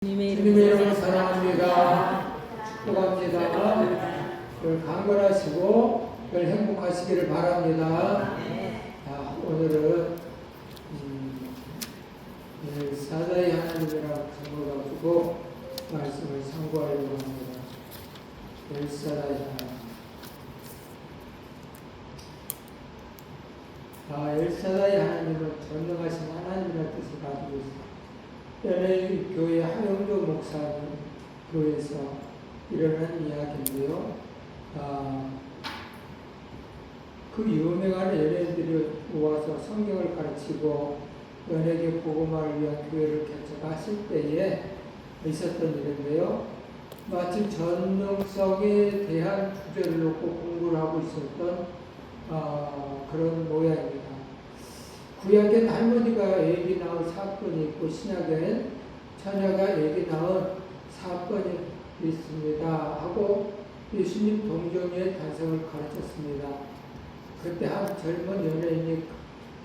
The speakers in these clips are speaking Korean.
주님의 이름으로 사랑합니다. 축복합니다. 강건하시고 행복하시기를 바랍니다. 오늘은 사자의 하나님이라고 적어가지고 말씀을 상고하려고 합니다. 엘사다의 하나님. 엘사다의 하나님은 전능하신 하나님이라는 뜻을 가지고 있습니다. LA 교회 하영조 목사님 교회에서 일어난 이야기인데요. 그 유명한 연예인들이 모아서 성경을 가르치고 연예계 복음화를 위한 교회를 개척하실 때에 있었던 일인데요. 마침 전능성에 대한 주제를 놓고 공부를 하고 있었던 그런 모양입니다. 구약엔 할머니가 아기 낳은 사건이 있고 신약엔 처녀가 아기 낳은 사건이 있습니다 하고 예수님 동정의 탄생을 가르쳤습니다. 그때 한 젊은 연예인이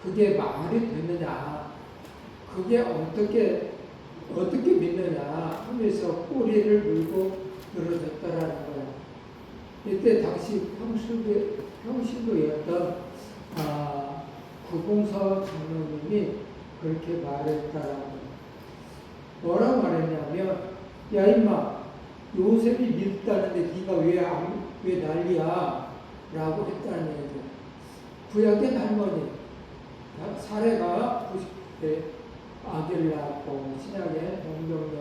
그게 말이 되느냐, 그게 어떻게 믿느냐 하면서 꼬리를 물고 늘어졌다라는 거예요. 이때 당시 평신도였던 구봉서 장로님이 그렇게 말했다라는 거예요. 뭐라고 말했냐면, 야 임마, 요셉이 믿다는데 네가 왜 난리야? 라고 했다는 얘기죠. 구약의 할머니, 사례가 90대 아기를 낳았고, 신약의 동정녀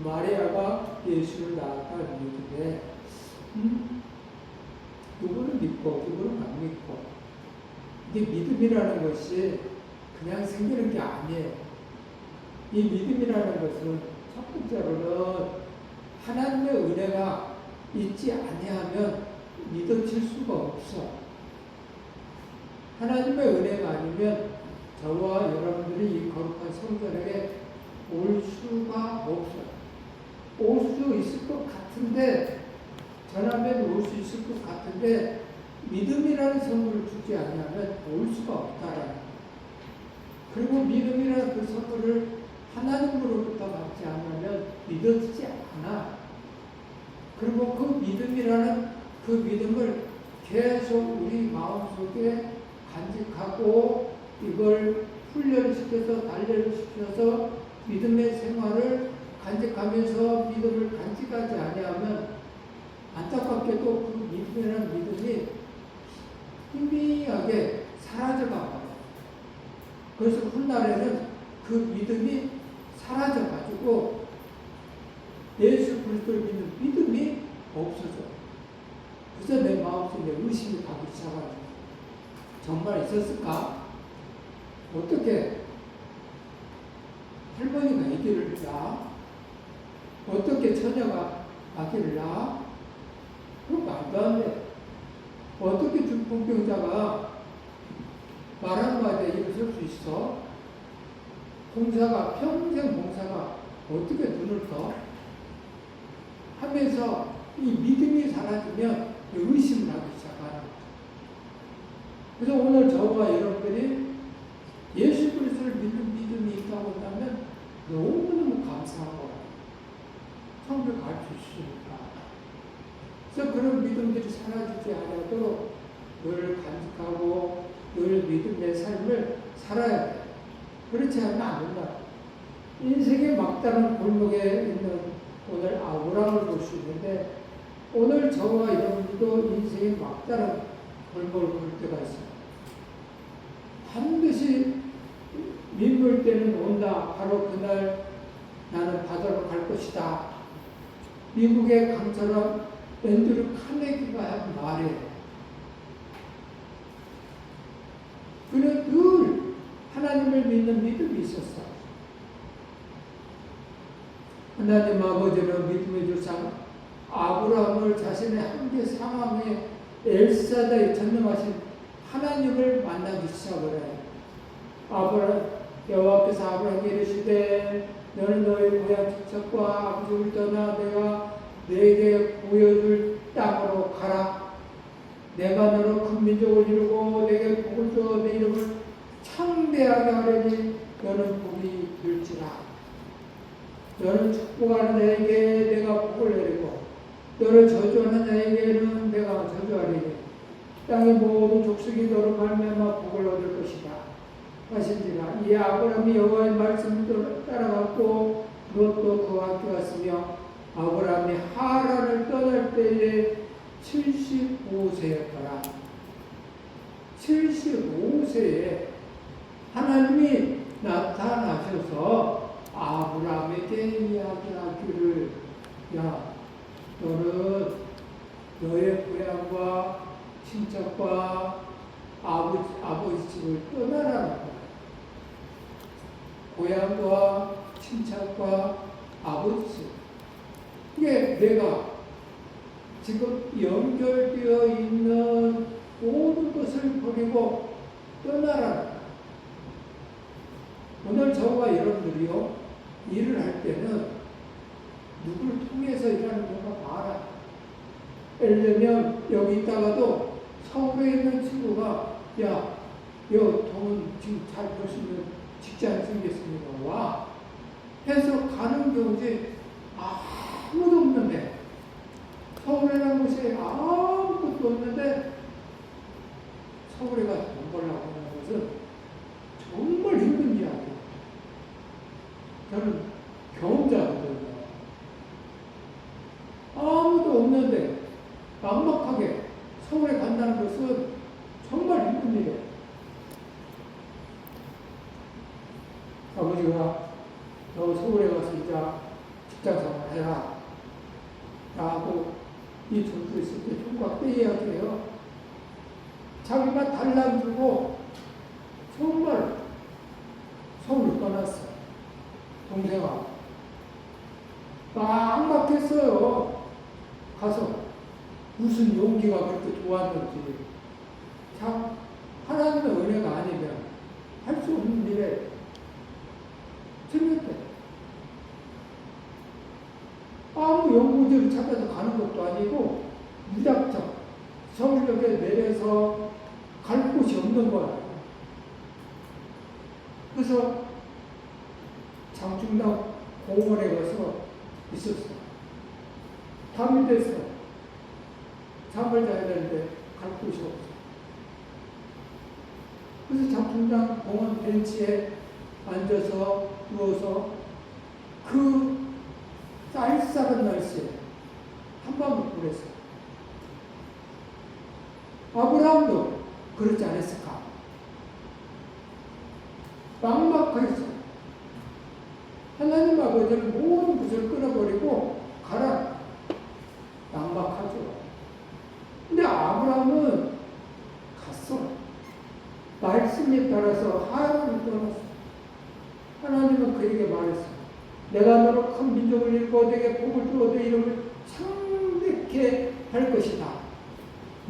마리아가 예수를 낳았다는 얘기인데, 누구는 믿고 누구는 안 믿고, 이게 믿음이라는 것이 그냥 생기는 게 아니에요. 이 믿음이라는 것은 첫 번째로는 하나님의 은혜가 있지 아니하면 믿어질 수가 없어. 하나님의 은혜가 아니면 저와 여러분들이 이 거룩한 성전에 올 수가 없어요. 올 수 있을 것 같은데, 전하면 올 수 있을 것 같은데, 믿음이라는 선물을 주지 않으면 올 수가 없다라는. 그리고 믿음이라는 그 선물을 하나님으로부터 받지 않으면 믿어지지 않아. 그리고 그 믿음이라는 그 믿음을 계속 우리 마음속에 간직하고 이걸 훈련시켜서 단련을 시켜서 믿음의 생활을 간직하면서 믿음을 간직하지 아니하면 안타깝게도 그 믿음이라는 믿음이 희미하게 사라져가요. 그래서 훗날에는 그 믿음이 사라져가지고 예수 그리스도를 믿는 믿음이 없어져. 그래서 내 마음속에 의심이 가기 시작하죠. 정말 있었을까? 어떻게 할머니가 아기를 낳아? 어떻게 처녀가 아기를 낳아? 그건 말도 안 돼. 어떻게 중풍병자가 말 한마디에 일어설 수 있어? 평생 봉사가 어떻게 눈을 떠? 하면서 이 믿음이 사라지면 의심을 하기 시작하는 거죠. 그래서 오늘 저와 여러분들이 예수 그리스도를 믿는 믿음이 있다고 한다면 너무너무 감사한 거예요. 성경 가르쳐 주시니까. 그래서 그런 믿음들이 사라지지 않아도 늘 간직하고 늘 믿음의 삶을 살아야 돼. 그렇지 않으면 안 된다. 인생의 막다른 골목에 있는 오늘 아브라함을 볼 수 있는데, 오늘 저와 여러분들도 인생의 막다른 골목을 볼 때가 있어요. 반드시 민물 때는 온다. 바로 그날 나는 바다로 갈 것이다. 미국의 강처럼 앤드류 카네기가 한 말이에요. 그는 늘 하나님을 믿는 믿음이 있었어. 하나님 아버지는 믿음의 조상 아브라함을 자신의 한계 상황에 엘사다의 전능하신 하나님을 만나기 시작을 해요. 여호와께서 아브라함에게 이르시되 너는 너의 고향 친척과 아버지를 떠나 내가 내게 보여줄 땅으로 가라. 내가 너로 큰 민족을 이루고 내게 복을 주어 내 이름을 창대하게 하려니 너는 복이 될지라. 너를 축복하는 자에게 내가 복을 내리고 너를 저주하는 자에게는 내가 저주하리니 땅의 모든 족속이 너로 말미암아 복을 얻을 것이다 하신지라. 이에 아브라함이 여호와의 말씀을 따라갔고 롯도 그와 함께 갔으며 아브라함이 하란을 떠날 때에 75세였더라. 75세에 하나님이 나타나셔서 아브라함에게 이야기하기를 야 너는 너의 고향과 친척과 아버지 집을 떠나라는 거야. 고향과 친척과 아버지 집. 이게 내가 지금 연결되어 있는 모든 것을 버리고 떠나라는 거야. 오늘 저와 여러분들이요 일을 할 때는 누구를 통해서 일하는 거가 많아. 예를 들면 여기 있다가도 서울에 있는 친구가 야, 돈 지금 잘 벌 수 있는 직장 생겼습니다. 와 해서 가는 경우지 아무도 없는데 서울이라는 곳에 아무것도 없는데 서울에 가서 돈 벌려고 하는 것은 정말 힘든 이야기예요. 저는 경험자거든요. 아무도 없는데 막막하게 서울에 간다는 것은 정말 힘든 일이에요. 아버지가 너 서울에 가서 이제 직장생활 해라 라고 이 전투 있을 때 총각 때 이야기해요. 자기가 달라주고 정말 서울을 떠났어. 동생하고 막막했어요. 가서 무슨 용기가 그렇게 좋았는지. 참 하나님의 은혜가 아니면 할 수 없는 일에 생겼대. 아무 연구지를 찾아서 가는 것도 아니고 무작정 서울역에 내려서 갈 곳이 없는 거야. 그래서 장충당 공원에 가서 있었어. 밤이 됐어. 잠을 자야 되는데 갈 곳이 없어. 그래서 장충당 공원 벤치에 앉아서 누워서 그 쌀쌀한 날씨에 한밤을 보냈어. 아브라함도 그렇지 않았을까? 막막했어. 하나님 아버지는 모든 것을 끊어버리고 가라. 막막하죠. 근데 아브라함은 갔어. 말씀에 따라서 하란을 떠났어. 하나님은 그에게 말했어. 내가 너로 큰 민족을 일궈 내게 복을 주어 내 이름을 창대케 할 것이다.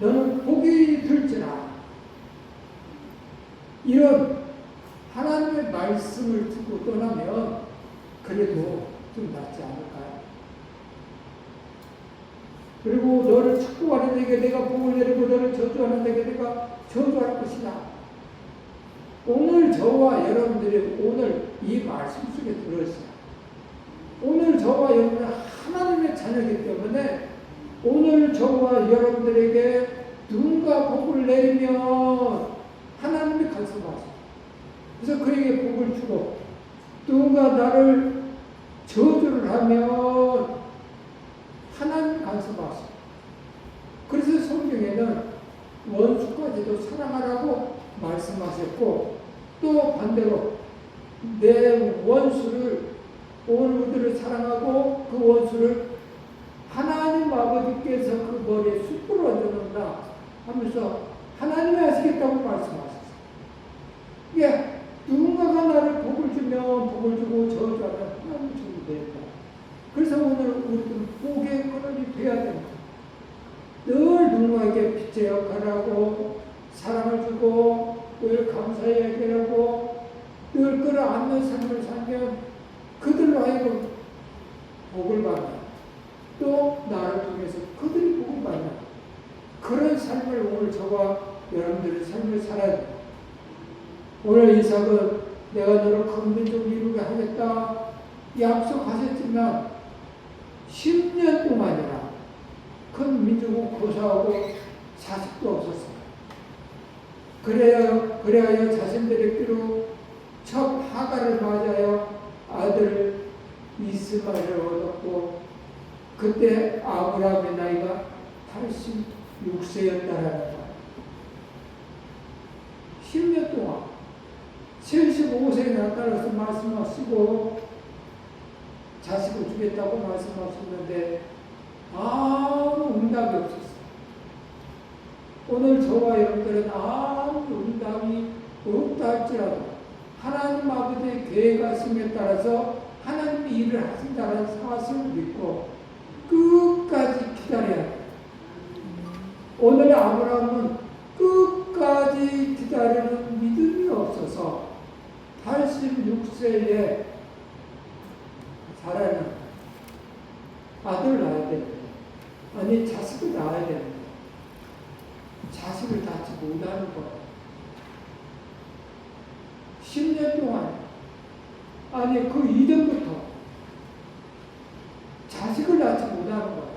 너는 복이 될지라. 이런 하나님의 말씀을 듣고 떠나면 그래도 좀 낫지 않을까요? 그리고 너를 축복하는 자에게 내가 복을 내리고 너를 저주하는 자에게 내가 저주할 것이다. 오늘 저와 여러분들이 오늘 이 말씀 속에 들어있어요. 오늘 저와 여러분은 하나님의 자녀이기 때문에 오늘 저와 여러분들에게 누군가 복을 내리면 하나님이 간섭하세요. 그래서 그에게 복을 주고 누군가 나를 저주를 하면 하나님 간섭하세요. 그래서 성경에는 원수까지도 사랑하라고 말씀하셨고 또 반대로 내 원수를 원수들을 사랑하고 그 원수를 하나님 아버지께서 그 머리에 숯불을 얹어놓는다 하면서 하나님이 하시겠다고 말씀하셨어요. 이게 누군가가 나를 복을 주면 복을 주고 저주하면 하나님 주면 된다. 그래서 오늘 우리들은 복의 근원이 되어야 됩니다. 늘 누군가에게 빛의 역할을 하고 사랑을 주고 늘 감사의 얘기를 하고 늘 끌어안는 삶을 살면 그들로 하여금 복을 받는 또 나를 통해서 그들이 복을 받는 그런 삶을 오늘 저와 여러분들의 삶을 살아야 됩니다. 오늘 이삭은 내가 너를 큰 민족을 이루게 하겠다 약속하셨지만 10년 동안이나 큰 민족을 고사하고 자식도 없었어요. 그래야 자신들의 끼로 첫 하가를 맞아요. 아들 이스마엘을 얻었고, 그때 아브라함의 나이가 86세였다라는 거예요. 10년 동안 75세에 나타나서 말씀하시고 자식을 주겠다고 말씀하셨는데 아무 응답이 없었어요. 오늘 저와 여러분들은 아무 응답이 없다 할지라도 하나님 아버지의 계획하심에 따라서 하나님이 일을 하신다는 사실을 믿고 끝까지 기다려야 돼요. 오늘 아브라함은 끝까지 기다리는 믿음이 없어서 86세에 사라는 아들을 낳아야 됩니다. 아니 자식을 낳아야 됩니다. 자식을 낳지 못하는 거예요. 10년 동안, 아니 그 이전부터 자식을 낳지 못하는 거예요.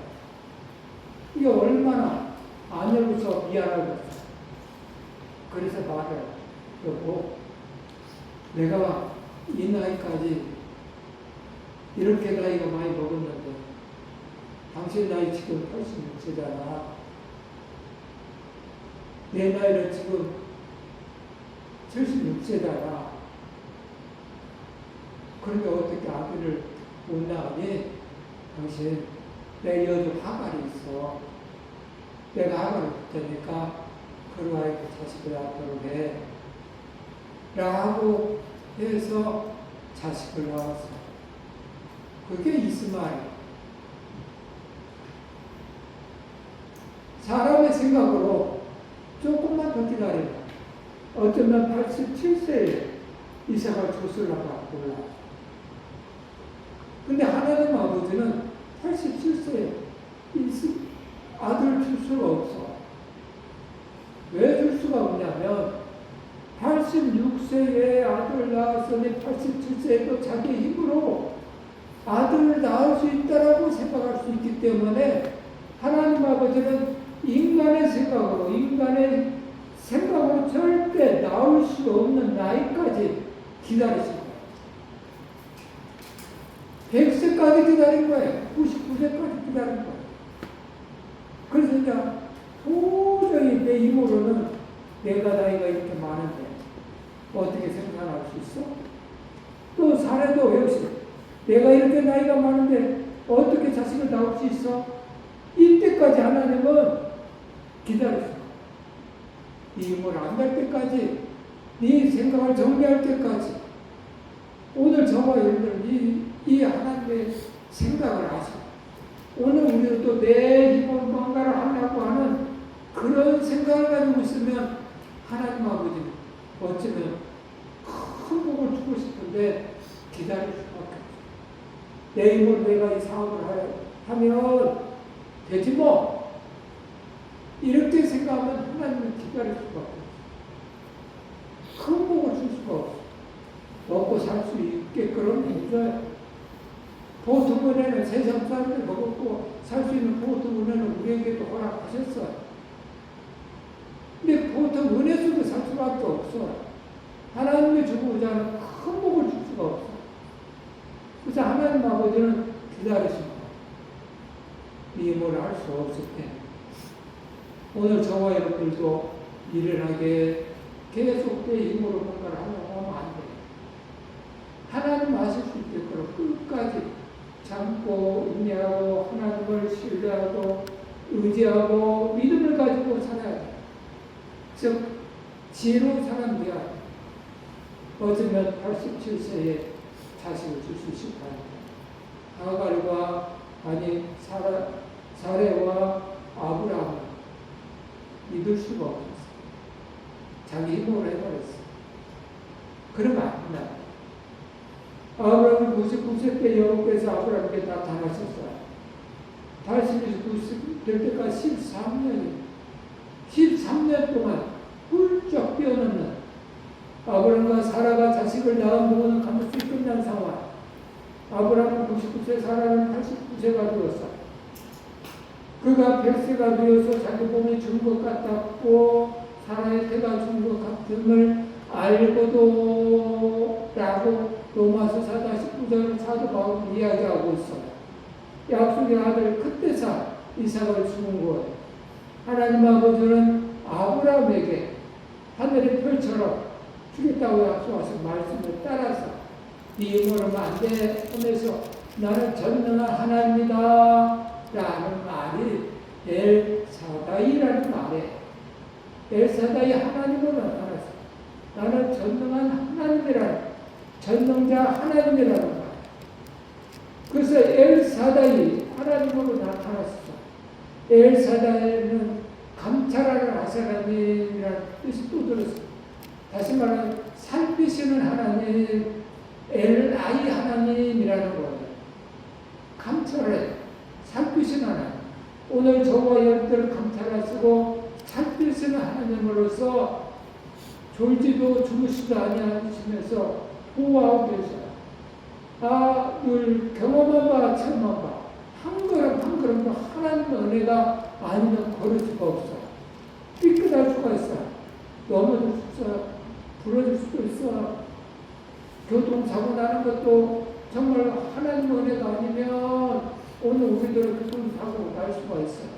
이게 얼마나 아내로서 미안하겠어요. 그래서 말을 여보, 내가 이 나이까지 이렇게 나이가 많이 먹었는데 당신 나이 지금 86세잖아. 내 나이는 지금 76세잖아. 그런데 어떻게 아기를 못 낳으니? 당신, 내 여주 하갈이 있어. 내가 하갈을 붙으니까 그로 아이고 자식을 낳도록 해. 라고 해서 자식을 낳았어. 그게 이스마엘. 사람의 생각으로 조금만 더 기다리면 어쩌면 87세에 이삭을 줬을라고 몰라. 근데 하나님 아버지는 87세에 아들 줄 수가 없어. 왜 줄 수가 없냐면 86세에 아들 낳았으니 87세에도 자기 힘으로 아들을 낳을 수 있다라고 생각할 수 있기 때문에 하나님 아버지는 인간의 생각으로 절대 나올 수 없는 나이까지 기다리신 거예요. 100세까지 기다린 거예요. 99세까지 기다린 거예요. 그래서 이제 도저히 내 힘으로는 내가 나이가 이렇게 많은데 어떻게 생산할 수 있어? 또 사례도 역시 내가 이렇게 나이가 많은데 어떻게 자식을 낳을 수 있어? 이때까지 하나님은 기다렸어. 네 힘을 안 될 때까지, 네 생각을 정리할 때까지. 오늘 저와 여러분들은 이 하나님의 생각을 아시고, 오늘 우리도 또 내 힘으로 뭔가를 하려고 하는 그런 생각을 가지고 있으면 하나님 아버지는 어쩌면 큰 복을 주고 싶은데 기다릴 수밖에 없어요. 내 힘으로 내가 이 사업을 하면 되지 뭐. 이렇게 생각하면 하나님은 기다릴 수밖에 없어요. 큰 복을 줄 수가 없어요. 먹고 살 수 있게끔 해줘요. 보통 은혜는 세상 사람들 먹었고 살 수 있는 보통 은혜는 우리에게도 허락하셨어요. 근데 보통 은혜 속에 살 수밖에 없어요. 하나님이 주고자 하는 큰 복을 줄 수가 없어요. 그래서 하나님 아버지는 기다리십니다. 이 힘을 할 수 없을 때 오늘 저와 여러분들도 일을 하게 계속 내 힘으로 뭔가를 하려고 하면 안 돼요. 하나님 아실 수 있도록 끝까지 참고 인내하고 하나님을 신뢰하고 의지하고 믿음을 가지고 살아야 돼요. 즉 지혜로운 사람이야. 어쩌면 87세에 자식을 줄 수 있을 거예요. 하갈과 사레와 아브라함은 믿을 수가 없었어. 자기 힘으로 해버렸어. 그러면 안 된다. 아브라함은 99세 때 여호와께서 아브라함에게 나타나셨어요. 89세 될 때까지 13년 동안 훌쩍 뛰어넘는 아브라함과 사라가 자식을 낳은 부분은 감없이 끝난 상황. 아브라함은 99세, 사라는 89세가 되었어. 그가 100세가 되어서 자기 몸이 죽은 것 같았고 사라의 태가 죽은 것 같음을 알고도 라고 로마서 4장 19절 사도 바울은 이야기하고 있어요. 약속의 아들 그때사 이삭을 죽은 거예요. 하나님 아버지는 아브라함에게 하늘의 별처럼 주겠다고 약속하신 말씀을 따라서 네 모르면 안 돼 하면서 나는 전능한 하나님이다 라는 말이 엘사다이라는 말이에요. 엘사다이 하나님으로 나타났어. 나는 전능한 하나님이라는, 전능자 하나님이라는 말. 그래서 엘사다이 하나님으로 나타났어. 엘사다이는 감찰하는 하나님이라는 뜻이 또 들었어. 다시 말하면 살피시는 하나님, 엘아이 하나님이라는 거예요. 감찰해, 살피시는 하나님. 오늘 저와 여러분들을 감찰하시고 살피시는 하나님으로서 졸지도 주무시도 아니하시면서 보호하고 계셔요. 늘 경험한 바, 체험한 바, 한 걸음 한 걸음도 하나님의 은혜가 아니면 걸을 수가 없어요. 삐끗할 수가 있어요. 넘어질 수 있어요. 부러질 수도 있어요. 교통사고 나는 것도 정말 하나님의 은혜가 아니면 오늘 우리들은 교통사고 날 수가 있어요.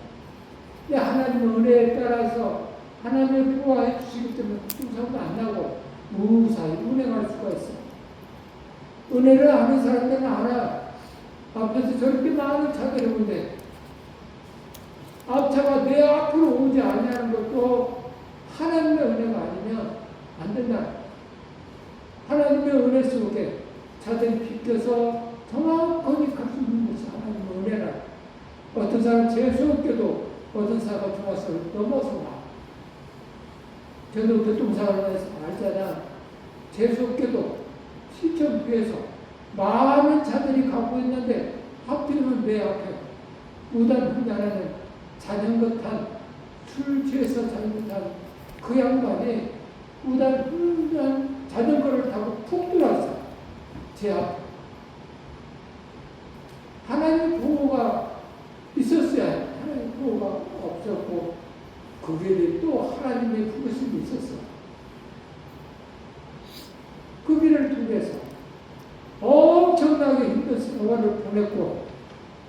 근데 하나님의 은혜에 따라서 하나님을 보호해 주시기 때문에 교통사고도 안 나고 무사히 운행할 수가 있어요. 은혜를 아는 사람들은 알아. 앞에서 저렇게 많은 차들이 오는데 앞차가 내 앞으로 오지 않냐는 것도 하나님의 은혜가 아니면 안 된다. 하나님의 은혜 속에 차들이 비껴서 정확하게 갈 수 있는 것이 하나님의 은혜라. 어떤 사람 재수없게도 어떤 사람가 좋아서 넘어서 와. 저도 교통사고를 해서 알잖아. 재수없게도 시청 뒤에서 많은 차들이 가고 있는데 하필이면 내 앞에 무단 횡단하는 자전거 탄, 술 취해서 자전거 탄 그 양반이 무단 횡단 자전거를 타고 푹 들어왔어요. 제 앞에. 하나님의 보호가 있었어야 해요. 하나님의 보호가 없었고 그 길에 또 하나님의 부르심이 있었어요. 그 길을 통해서 엄청나게 힘든 세월을 보냈고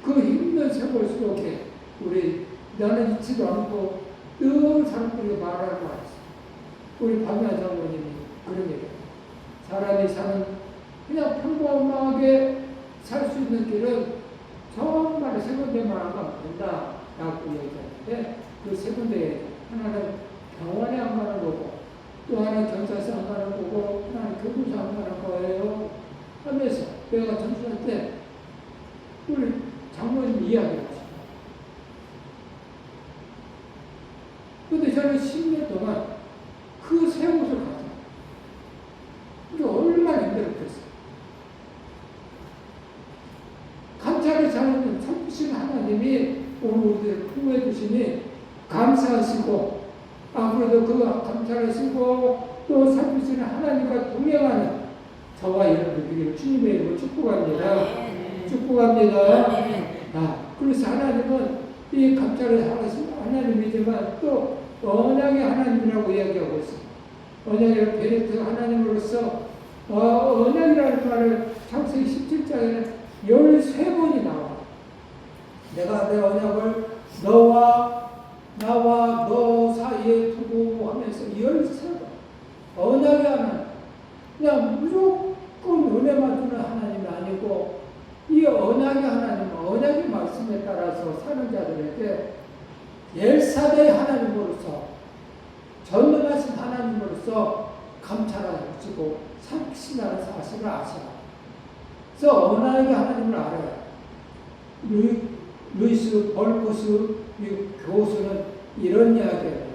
그 힘든 세월 속에 우리 나는 잊지도 않고 늘 사람들에게 말하는 거 있어요. 우리 박야 장모님이 그런 얘기예요. 사람이 사는 그냥 평범하게 살 수 있는 길은 정말 세 군데만 안 가면 된다 라고 얘기하는데 그 세 군데 하나는 병원에 안 가는 거고 또 하나 경찰서 안 가는 거고 하나는 교도소 안 가는 거예요 하면서 내가 전수할 때 우리 장모님 이야기했어요. 근데 저는 10년 동안 그 세 곳을 갔어요. 이게 얼마나 힘들었겠어요. 감찰을 잘하는 참으신 하나님이 오늘 우리를 보호해 주시니 감사하시고 앞으로도 그 감찰하시고 또 살피시는 하나님과 동행하는 저와 여러분들 되기를 주님의 이름으로 축복합니다. 축복합니다. 그래서 하나님은 이 감찰을 하시는 하나님이지만 또 언약의 하나님이라고 이야기하고 있습니다. 언약의 베네트 하나님으로서 언약이라는 말을 창세기 17장에는 13번이 나와. 내가 내 언약을 너와 나와 너 사이에 두고 하면서 13번. 언약의 하나님. 그냥 무조건 은혜만 주는 하나님이 아니고 이 언약의 하나님, 언약의 말씀에 따라서 사는 자들에게 엘사다의 하나님으로서 전능하신 하나님으로서 감찰하시고 삼키신다는 사실을 아셔라. 그래서 언약의 하나님을 알아요. 루이스 벌코스 교수는 이런 이야기예요.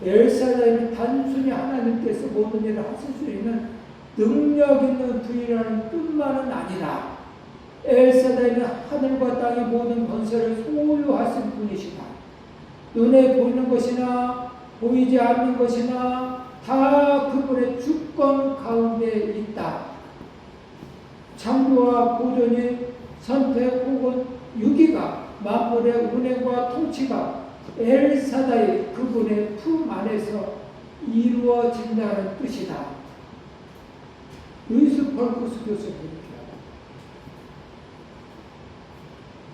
엘사다이는 단순히 하나님께서 모든 일을 하실 수 있는 능력 있는 분이라는 뜻만은 아니라 엘사다이는 하늘과 땅의 모든 권세를 소유하신 분이시다. 눈에 보이는 것이나 보이지 않는 것이나 다 그분의 주권 가운데 있다. 창조와 보존이 선택 혹은 유기가 만물의 운행과 통치가 엘사다이 그분의 품 안에서 이루어진다는 뜻이다. 루이스 펄쿠스 교수는 이렇게 합니다.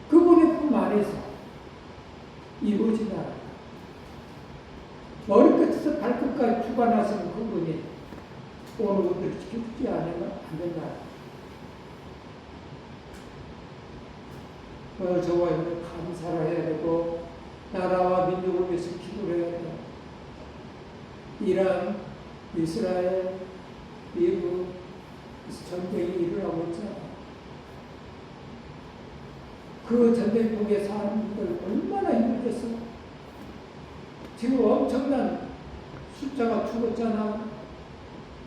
그분의 품 안에서 이루어진다. 머리끝에서 발끝까지 주관하시는 그분이 오늘 우리를 지키지 않으면 안 된다. 저와 여러분 감사를 해야 되고 나라와 민족을 위해서 기도를 해야 돼요. 이란, 이스라엘, 미국 전쟁이 일어나고 있잖아요. 그 전쟁 속에 사람들 얼마나 힘들겠어. 지금 엄청난 숫자가 죽었잖아.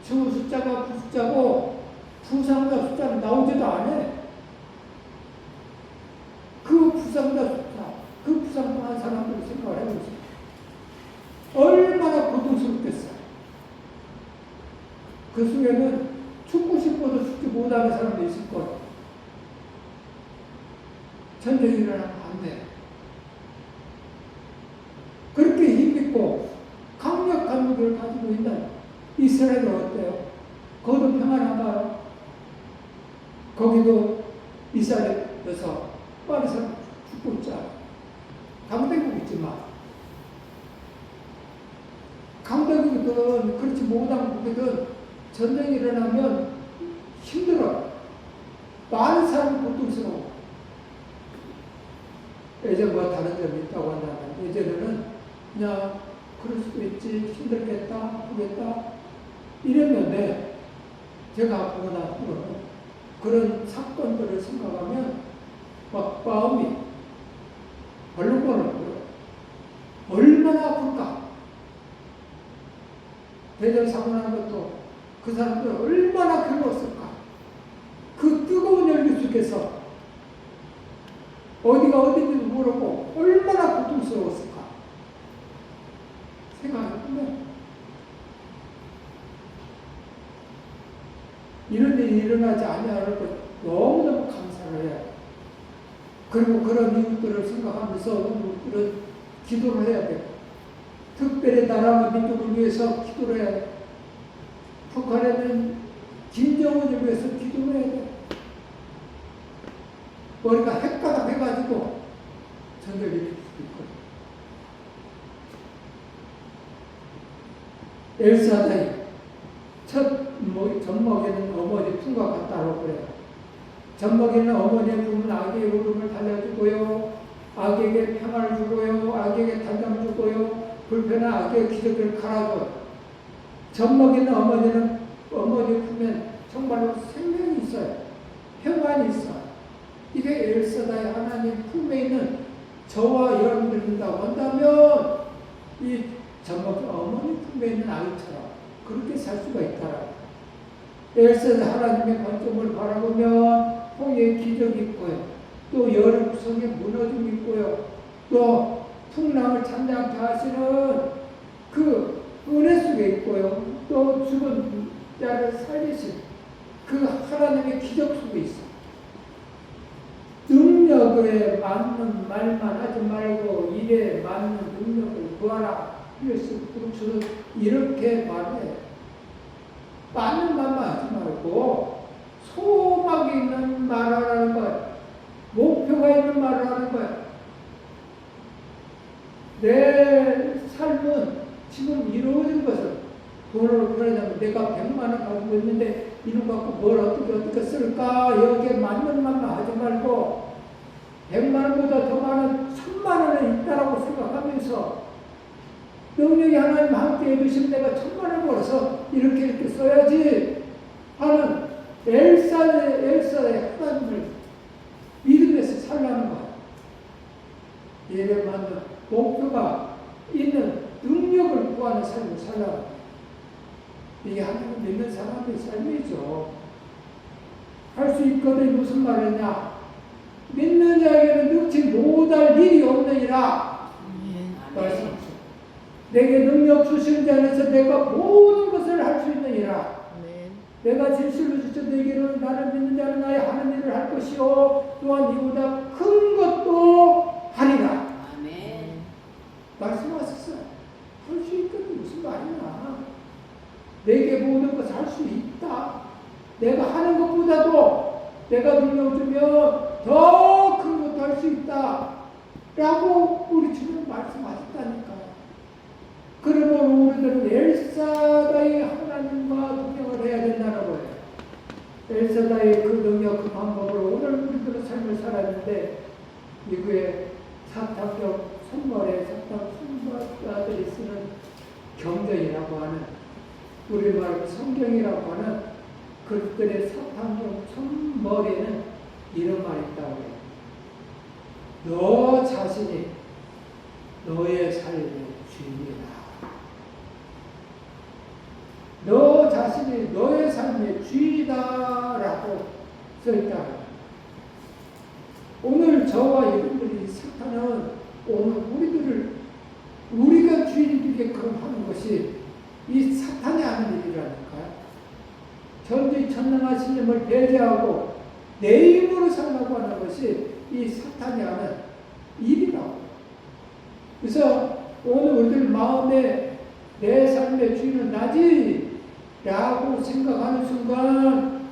저 숫자가 그 숫자고 부상자 숫자는 나오지도 않아. 그 부상자 숫자, 그 부상당한 사람들을 생각을 해보세요. 얼마나 고통스럽겠어요. 그 중에는 죽고 싶어도 죽지 못하는 사람도 있을 거예요. 전쟁이 일어나면 안 돼. 그렇게 힘있고 강력한 무기를 가지고 있는 이스라엘은 어때요? 거기도 평안한가요? 거기도 이스라엘에서 많은 사람 죽고 있잖아요. 강대국 있지만 강대국이든 그렇지 못한 국이든 전쟁이 일어나면 힘들어. 많은 사람이 고통스러워. 예전 뭐 다른 점이 있다고 한다면 예전에는 그냥 그럴 수도 있지, 힘들겠다, 아프겠다 이랬는데 제가 아프고 나서는 그런 사건들을 생각하면 막 마음이 벌렁벌렁. 얼마나 아플까. 대전사고 난 것도 그 사람들 얼마나 괴로웠을까. 그 뜨거운 열기 속에서 어디가 어딘지도 모르고 얼마나 고통스러웠을까 생각해보면 이런 일이 일어나지 아니하는 것 너무너무 감사를 해야 돼. 그리고 그런 이웃들을 생각하면서 우리는 기도를 해야 돼. 특별히 나라와 민족을 위해서 기도를 해야 돼. 북한에는 김정은을 위해서 기도를 해야 돼. 머리가 헷가닥 해가지고 전쟁이 일으킬 수도 있거든. 엘사다이 첫 젖먹이는 어머니 품과 같다고 그래요. 젖먹이는 어머니의 품은 아기의 울음을 달래주고요, 아기에게 평안을 주고요, 아기에게 단잠 주고요, 불편한 아기의 기저귀를 갈아줘요. 젖먹이는 어머니는 어머니 품에 정말로 생명이 있어요. 평안이 있어요. 이게 엘사다이 하나님 품에 있는 저와 여러분들이라고 한다면 이 젖먹이 어머니 품에 있는 아이처럼 그렇게 살 수가 있다라. 엘사다이 하나님의 관점을 바라보면 홍해의 기적이 있고요, 또 여름 구성의 무너짐이 있고요, 또 풍랑을 잠잠케 하시는 그 은혜 속에 있고요, 또 죽은 자를 살리신 그 하나님의 기적 속에 있어요. 능력에 맞는 말만 하지 말고 일에 맞는 능력을 구하라. 예수 그리스도는 이렇게 말해요. 맞는 말만 하지 말고 소망이 있는 말을 하는 거예요. 목표가 있는 말을 하는 거예요. 내 삶은 지금 이루어진 것은 돈으로 그러냐면 내가 100만 원 가지고 있는데 이놈 갖고 뭘 어떻게 쓸까? 여기에 맞는 말만 하지 말고 100만 원보다 더 많은 1000만 원은 있다라고 생각하면서 능력이 하나님 함께 해주시면 내가 1000만 원 벌어서 이렇게 써야지 하는 엘사의 하나님을 믿음에서 살라는 거야. 예를 맞는 목표가 있는 능력을 구하는 삶을 살라는 거야. 이게 하나님을 믿는 사람의 삶이죠. 할 수 있거든. 무슨 말이냐? 믿는 자에게는 능치 못할 일이 없느니라. 말씀하시오. 내게 능력 주신 자 안에서 내가 모든 것을 할 수 있느니라. 내가 진실로 주쳐 내게로 나를 믿는 자는 나의 하는 일을 할 것이요 또한 이보다 큰 것도 하리라. 아멘. 말씀하셨어요. 할 수 있거든. 무슨 말이냐. 내게 모든 것을 할 수 있다. 내가 하는 것보다도 내가 눌러주면 더 큰 것도 할 수 있다. 라고 우리 주님 말씀하셨다니까. 그러면 우리들은 엘사다의 하나님과 동행을 해야 된다는 거예요. 엘사다의 그 능력, 그 방법으로 오늘 우리들은 삶을 살았는데 미국의 사탕적 손머리에 사탕 손머리들이 쓰는 경전이라고 하는 우리말 성경이라고 하는 그들의 사탕적 손머리에는 이런 말이 있다고 해요. 너 자신이 너의 삶의 주인이다. 너 자신이 너의 삶의 주인이다라고 써있다. 오늘 저와 여러분들이 사탄은 오늘 우리가 주인이 되게끔 하는 것이 이 사탄이 하는 일이라니까요. 전지전능하신 님을 배제하고 내 힘으로 살라고 하는 것이 이 사탄이 하는 일이라고. 그래서 오늘 우리들 마음에 내 삶의 주인은 나지 라고 생각하는 순간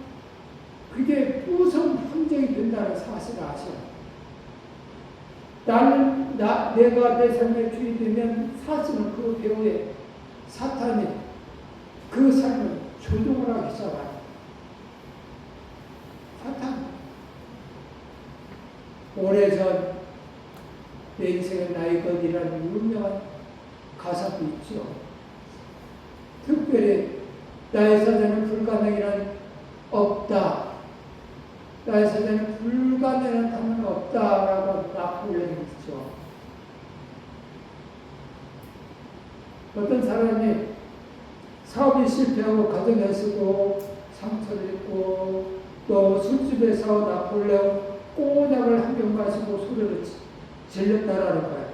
그게 무슨 함정이 된다는 사실을 아셔요. 내가 내 삶의 주인이 되면 사실은 그 배후에 사탄이 그 삶을 조종을 하기 시작합니다. 사탄. 오래전 내 인생은 나의 것이라는 유명한 가사도 있죠. 특별히 나의 사자는 불가능이란 없다. 나의 사자는 불가능한 단어는 없다라고 나폴레옹이 있죠. 어떤 사람이 사업이 실패하고 가정이 쓰고 상처를 입고 또 술집에서 나폴레옹 꼬냑을 한 병 마시고 소리를 질렸다라는 거예요.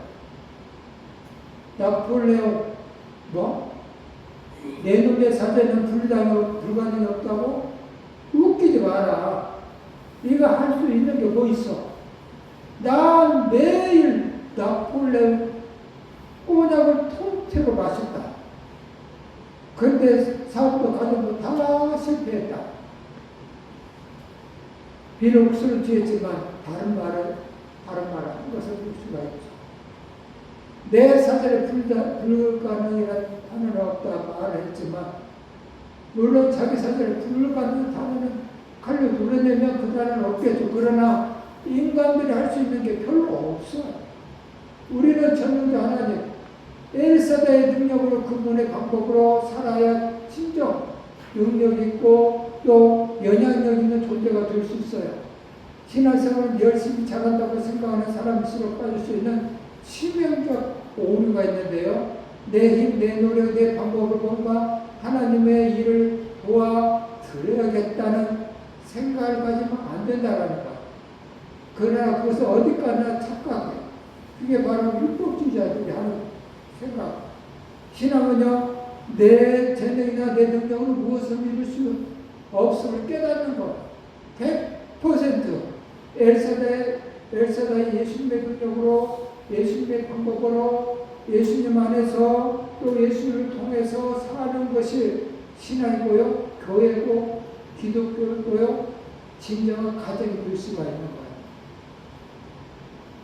나폴레옹 내 놈의 사자는 불가능이 없다고? 웃기지 마라. 네가 할 수 있는 게 뭐 있어? 난 매일 나폴레옹 꼬냑을 통째로 마셨다. 그런데 사업도 가정도 다 실패했다. 비록 술을 취했지만 다른 말을 한 것을 볼 수가 있죠. 내 사전에 불가능이라는 단어는 없다 말을 했지만 물론 자기 사전에 불가능한 단어는 칼로 눌러내면 그 단어는 없겠죠. 그러나 인간들이 할 수 있는 게 별로 없어. 우리는 전능자 하나님 엘사다의 능력으로 그분의 방법으로 살아야 진정 능력 있고 또 영향력 있는 존재가 될 수 있어요. 신앙생활은 열심히 잘한다고 생각하는 사람일수록 빠질 수 있는 치명적 오류가 있는데요. 내 힘, 내 노력, 내 방법을 뭔가 하나님의 일을 도와드려야겠다는 생각을 가지면 안 된다라는 거. 그러나 그것을 어디까지나 착각해. 그게 바로 율법주의자들이 하는 생각. 신앙은요, 내 재능이나 내 능력으로 무엇을 이룰 수 없음을 깨닫는 것. 100% 엘사다의 예수님의 능력으로, 예수님의 방법으로, 예수님 안에서 또 예수님을 통해서 사는 것이 신앙이고요, 교회고, 기독교고요, 진정한 가정이 될 수가 있는 거예요.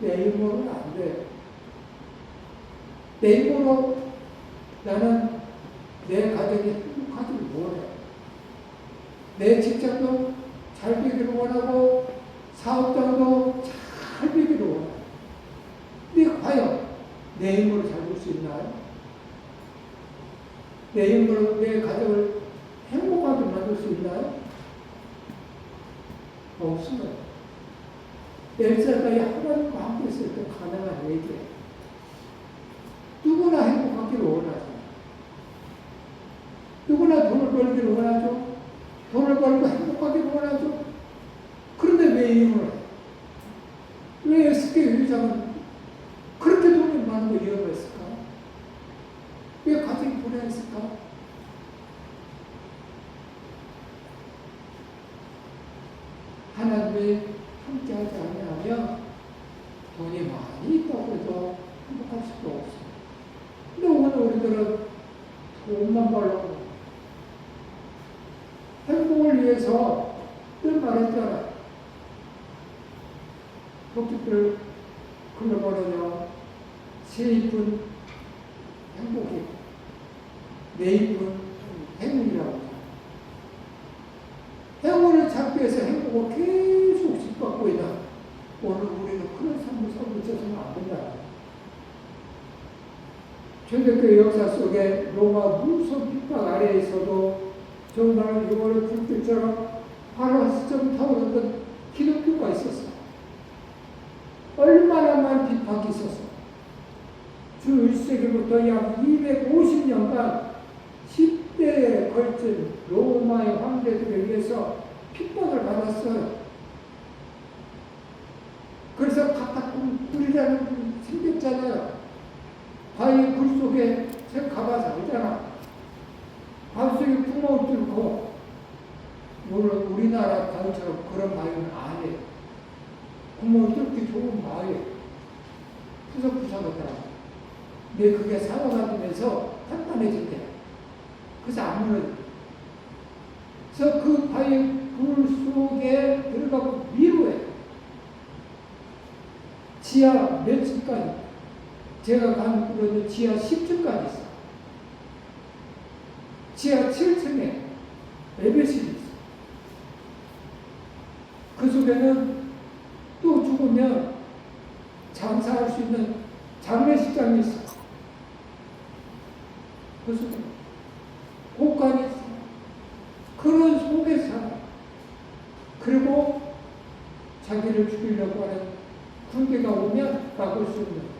내 힘으로는 안 돼. 내 힘으로 나는 내 가정이 행복하기를 원해. 내 직장도 잘 되기를 원하고 사업장도 잘 되기를 원해. 근데 과연 내 힘으로 잘 될 수 있나요? 내 힘으로 내 가정을 행복하게 만들 수 있나요? 없습니다. 엘사다의 하나님과 함께 있을 때 가능한 얘기예요. 누구나 행복하기를 원하죠. 누구나 돈을 벌기를 원하죠. 돈을 벌고 행복하기를 원하죠. 그런데 왜 이혼을 해? 왜 에스겔 회장은 그렇게 돈이 많은데 이혼했을까? 왜 가정이 불행했을까? 하나님이 함께하지 아니하면 돈이 많이 있다고 해도 행복할 수도 없어요. 근데 오늘 우리들은 돈만 벌려고 행복을 위해서 늘 말했잖아요. 토끼들 글러버려요. 새 입은 행복이, 내 입은 행운이라고. 행운을 찾기 위해서 행복을 계속 뒷받고 있다. 오늘 우리는 그런 삶을 살고 있어서는 안 된다. 초대교회 역사 속에 로마 무속 핍박 아래에서도 정말 이거를 불빛처럼 하루아스처럼 타오르던 기독교가 있었어. 얼마나 많은 핍박이 있었어. 주 1세기부터 약 250년간 10대에 걸친 로마의 황제들에 의해서 핍박을 받았어요. 그래서 카타콤 굴이라는 생겼잖아요. 바위 굴 속에 가봐서 알잖아. 바위 속에 구멍을 뚫고, 물론 우리나라 바위처럼 그런 바위는 아니에요. 구멍을 뚫기 좋은 바위예요. 푸석푸석하더라고. 근데 그게 사용하면서 단단해진대. 그래서 안 무너져. 그래서 그 바위 굴 속에 들어가고 미루해. 지하 몇 층까지. 제가 간 곳은 지하 10층까지 있어. 지하 7층에 예배실이 있어. 그 속에는 또 죽으면 장사할 수 있는 장례식장이 있어. 그 속에 곳간이 있어. 그런 속에 살아. 그리고 자기를 죽이려고 하는 군대가 오면 막을 수 있는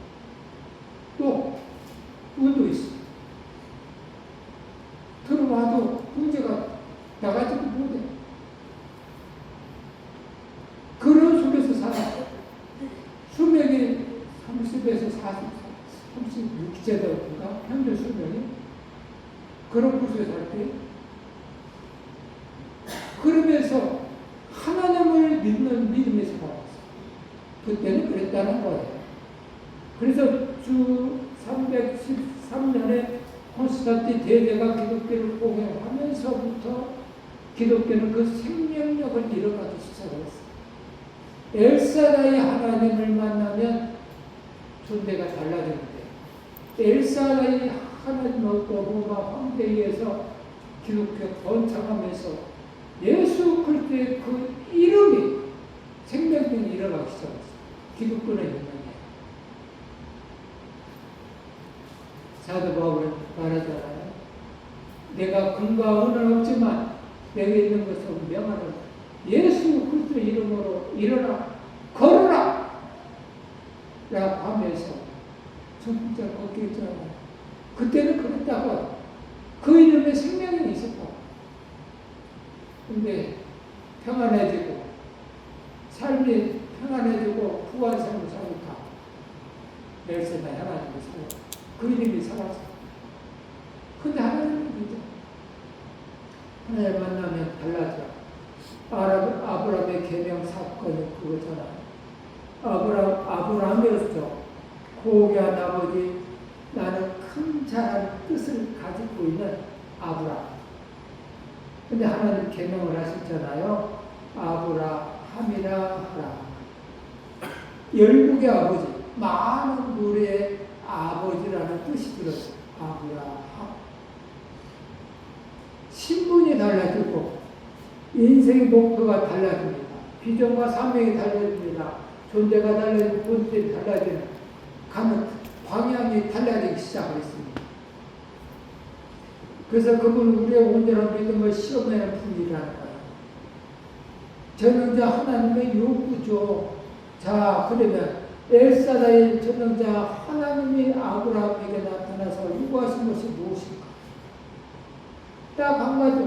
또 운도 있어. 들어와도 문제가 나가지도 못해. 그런 속에서 살아. 수명이 30에서 36세대인가? 평균 수명이. 그런 곳에 살 때. 그러면서 하나님을 믿는 믿음에서 살았어. 그때는 그랬다는 거예요. 그래서 주 313년에 콘스탄틴 대제가 기독교를 공행하면서부터 기독교는 그 생명력을 잃어가기 시작했어요. 엘사다의 하나님을 만나면 존재가 달라지는데, 엘사다의 하나님을 로마 황제에 의해서 기독교 번창하면서 예수 그리스도의 그 이름이 생명력을 잃어가기 시작했어요. 기독교는 있는 사도 바울은 말하잖아요. 내가 금과 은은 없지만 내게 있는 것은 명하노라. 예수 그리스도 이름으로 일어나 걸어라 라고 하면서 진짜 걷게 했잖아요. 그때는 그랬다고. 그 이름에 생명이 있었다. 근데 평안해지고 삶이 평안해지고 부한 삶을 사니까 열쇠나 하나님을 살아. 그 이름이 살았어. 근데 하나님은 믿어. 하나님 만나면 달라져. 아브라함의 계명 사건이 그거잖아. 아브라함이었죠. 고귀한 아버지, 나는 큰 자라는 뜻을 가지고 있는 아브라함. 근데 하나님 계명을 하셨잖아요. 아브라함이라 하라. 열국의 아버지, 많은 무리의 아버지라는 뜻이 들었어요. 아브라함. 신분이 달라지고 인생의 목표가 달라집니다. 비전과 사명이 달라집니다. 존재가 달라지고 본질이 달라지는 가는 방향이 달라지기 시작했습니다. 그래서 그분 우리의 온전한 믿음을 시험하는 분이라는 거예요. 전능자 하나님의 요구죠. 자, 그러면 엘사다의 전능자 하나님이 아브라함에게 나타나서 요구하신 것이 무엇인가? 딱 한 가지.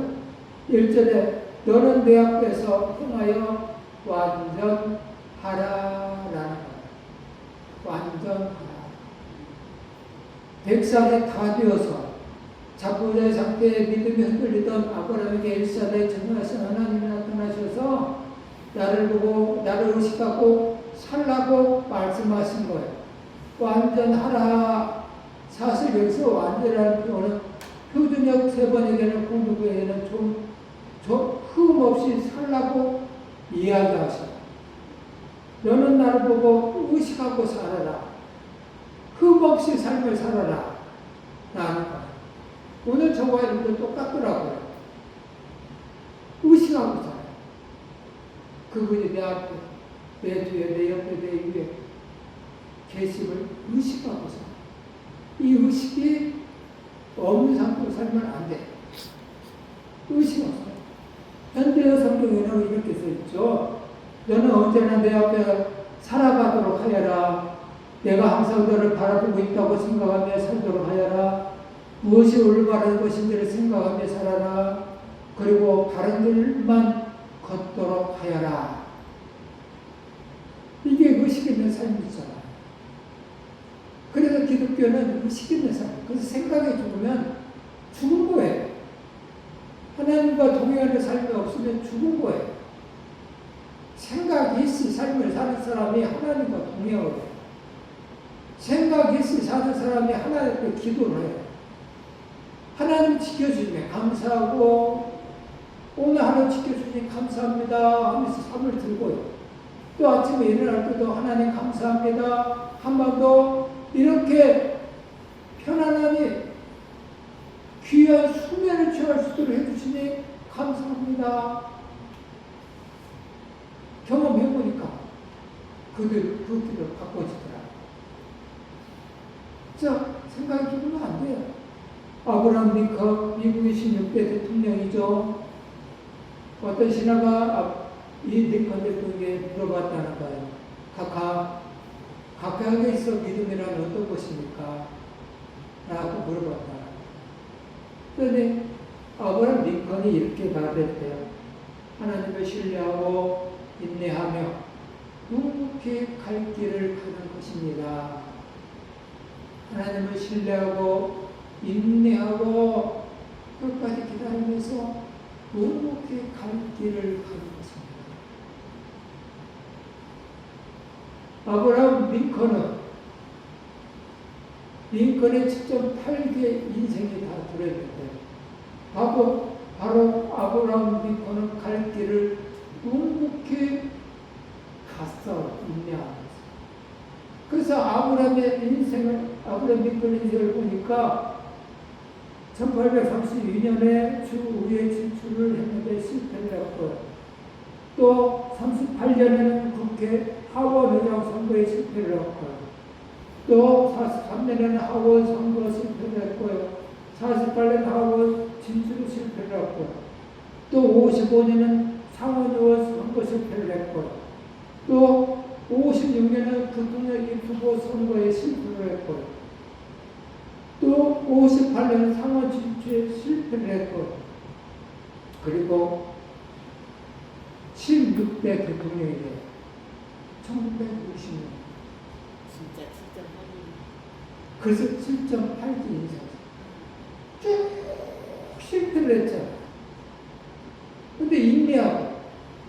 1절에 너는 내 앞에서 행하여 완전하라라는 거예요. 완전하라. 100살이 다 되어서 자포자의 상태에 믿음이 흔들리던 아브라함에게 엘사다의 전능하신 하나님이 나타나셔서 나를 보고 나를 의식하고 살라고 말씀하신 거예요. 완전하라. 사실 여기서 완전한 표현은 표준역 세 번역에는 공부에는 좀 흠없이 살라고 이야기하셔요. 너는 나를 보고 의식하고 살아라. 흠없이 삶을 살아라. 라는 거예요. 오늘 저와 이름도 똑같더라고요. 의식하고 살아요. 그분이 내 앞에, 내 뒤에, 내 옆에, 내 위에 계심을 의식하고 살아요. 이 의식이 없는 상태로 살면 안 돼. 의식 없어요. 현대어 성경에는 이렇게 써 있죠. 너는 언제나 내 앞에 살아가도록 하여라. 내가 항상 너를 바라보고 있다고 생각하며 살도록 하여라. 무엇이 올바른 것인지를 생각하며 살아라. 그리고 바른 길만 걷도록 하여라. 이게 의식 있는 삶이잖아요. 그래서 기독교는 의식 있는 삶. 그래서 생각이 죽으면 죽은 거예요. 하나님과 동행하는 삶이 없으면 죽은 거예요. 생각이 있이 삶을 사는 사람이 하나님과 동행을 해요. 생각이 있이 사는 사람이 하나님께 기도를 해요. 하나님 지켜주시면 감사하고 오늘 하루 지켜주시니 감사합니다 하면서 삶을 들고요. 또 아침에 일어날 때도 하나님 감사합니다 한 번 더 이렇게 편안함이 귀한 수면을 취할 수 있도록 해주시니 감사합니다. 경험해보니까 그 길을 바꿔지더라. 자, 생각이 죽으면 안 돼요. 아브라함 링컨 미국 26대 대통령이죠. 어떤 신하가 이 링컨 대통령에게 물어봤다는 거예요. 각각에 있어 믿음이란 어떤 것입니까? 라고 물어봤다. 그런데 아브라함 링컨이 이렇게 답했대요. 하나님을 신뢰하고 인내하며 묵묵히 갈 길을 가는 것입니다. 하나님을 신뢰하고 인내하고 끝까지 기다리면서 묵묵히 갈 길을 가는 것입니다. 아브라함 링컨의 7.8개 인생이 다 들어있는데 바로 아브라함 링컨은 갈 길을 묵묵히 갔어. 인내하면서. 그래서 아브라함 링컨의 인생을 보니까 1832년에 주의회 진출을 했는데 실패를 했고요. 또 38년에는 국회 하원 의장 선거에 실패를 했고요. 또 43년에는 하원 선거 실패를 했고요. 48년 하원 진출을 실패를 했고요. 또 55년은 상원의원 선거 실패를 했고요. 또 56년은 대통령 후보 선거에 실패를 했고요. 또 58년 상원 진출에 실패를 했고요. 그리고 16대 대통령이 돼요. 1960년. 진짜 7.8이. 그래서 7.8기 인생. 쭉 실패를 했잖아. 근데 인내하고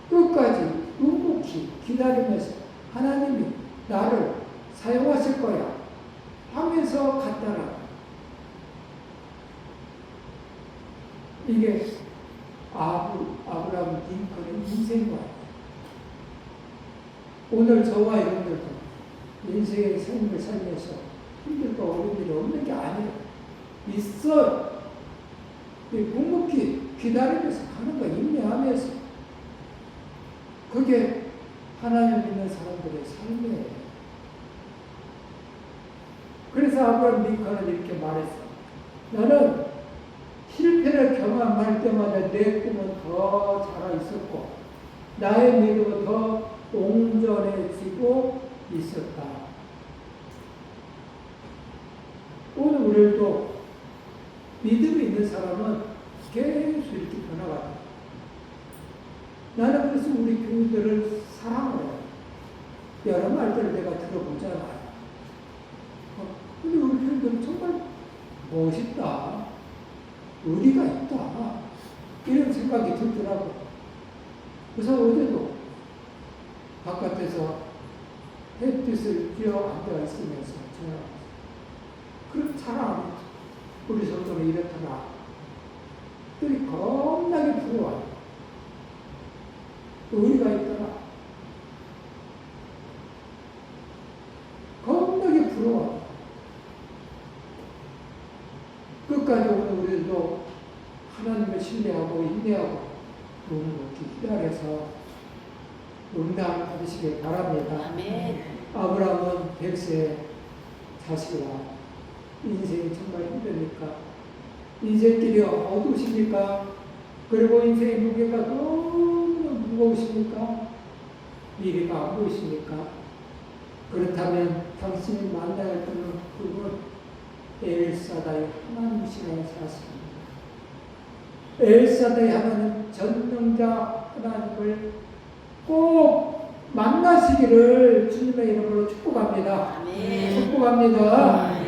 끝까지 묵묵히 기다리면서 하나님이 나를 사용하실 거야 하면서 갔다라. 이게 아브라함 링컨의 인생과 오늘 저와 여러분들도 인생의 삶을 살면서 힘들고 어려운 일이 없는 게 아니라 있어. 묵묵히 기다리면서 가는 거 인내하면서 그게 하나님 믿는 사람들의 삶이에요. 그래서 아브라함 링컨은 이렇게 말했어. 나는 실패를 경험할 때마다 내 꿈은 더 자라 있었고 나의 믿음은 더 온전해지고 있었다. 오늘 우리도 믿음이 있는 사람은 계속 이렇게 변화가 돼. 나는 그래서 우리 교우들을 사랑해요. 여러 말들을 내가 들어보잖아요. 근데 우리 교우들은 정말 멋있다. 의리가 있다. 이런 생각이 들더라고요. 그래서 어제도 바깥에서 햇빛을 쬐어 앉아 있으면서 전화. 그렇잖아. 우리 성도는 이렇더라. 들이 겁나게 부러워요. 의리가 있더라. 겁나게 부러워요. 끝까지 오늘 우리도 하나님을 신뢰하고 인내하고 이렇게 기다려서 응답 받으시길 바랍니다. 아멘. 아브라함은 100세 자식이와 인생이 정말 힘드니까 인생길이 어두우십니까? 그리고 인생의 무게가 너무 무거우십니까? 미래가 안 보이십니까? 그렇다면 당신이 만나야 할 그분 엘사다의 하나님이시라는 사실입니다. 엘사다의 하나님 전능자 하나님을 꼭 만나시기를 주님의 이름으로 축복합니다. 아멘. 축복합니다.